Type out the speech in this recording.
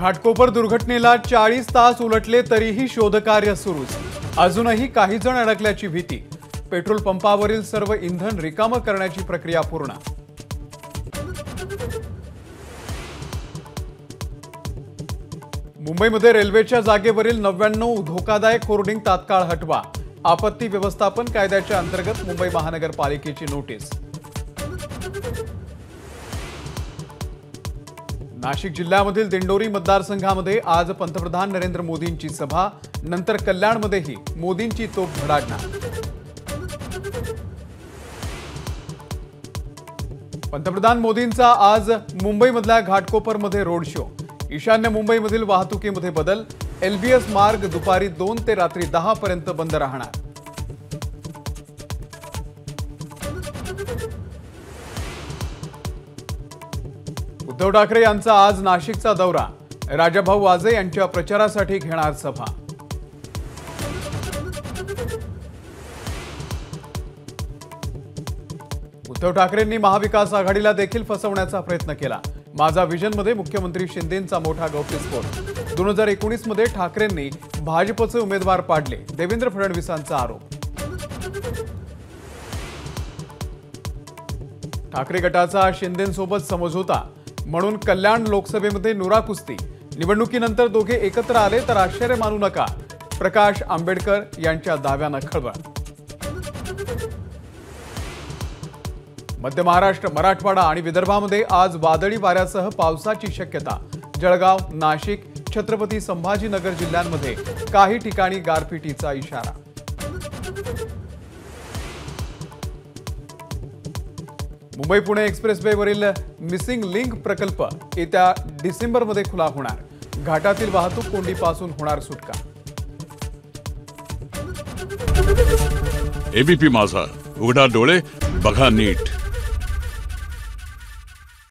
घाटकोपर दुर्घटनेला 40 तास उलटले तरीही शोधकार्य सुरूच। अजूनही काही जण अडकल्याची भीती। पेट्रोल पंपावरील सर्व इंधन रिकाम करण्याची प्रक्रिया पूर्ण। मुंबईमध्ये रेल्वेच्या जागेवरील 99 धोकादायक होर्डिंग तात्काळ हटवा। आपत्ती व्यवस्थापन कायद्याच्या अंतर्गत मुंबई महानगरपालिकेची नोटीस। नाशिक जिल्ह्यामधील दिंडोरी मतदारसंघामध्ये आज पंतप्रधान नरेंद्र मोदींची सभा, नंतर कल्याणमध्येही मोदींची तोफ धडाडणार। पंतप्रधान मोदींचा आज मुंबईमधल्या घाटकोपरमध्ये रोड शो। ईशान्य मुंबईमधील वाहतुकीमध्ये बदल। एलबीएस मार्ग दुपारी 2 ते रात्री 10 पर्यंत बंद राहणार। उद्धव ठाकरे यांचा आज नाशिकचा दौरा। राजाभाऊ वाजे यांच्या प्रचारासाठी घेणार सभा। उद्धव ठाकरेंनी महाविकास आघाडीला देखील फसवण्याचा प्रयत्न केला। माझा विजनमध्ये मुख्यमंत्री शिंदेंचा मोठा गौप्यस्फोट। 2019 मध्ये ठाकरेंनी भाजपचे उमेदवार पाडले, देवेंद्र फडणवीसांचा आरोप। ठाकरे गटाचा शिंदेंसोबत समझोता, म्हणून कल्याण लोकसभेमध्ये नुरा कुस्ती। निवडणुकीनंतर दोघे एकत्र आले तर आश्चर्य मानू नका, प्रकाश आंबेडकर यांच्या दाव्यानं खळबळ। मध्य महाराष्ट्र, मराठवाडा आणि विदर्भामध्ये आज वादळी वाऱ्यासह पावसाची शक्यता। जळगाव, नाशिक, छत्रपती संभाजीनगर जिल्ह्यांमध्ये काही ठिकाणी गारपिटीचा इशारा। मुंबई पुणे एक्सप्रेसवेवरील मिसिंग लिंक प्रकल्प येत्या डिसेंबरमध्ये खुला होणार। घाटातील वाहतूक कोंडीपासून होणार सुटका। एबीपी माझा, उघडा डोळे बघा नीट।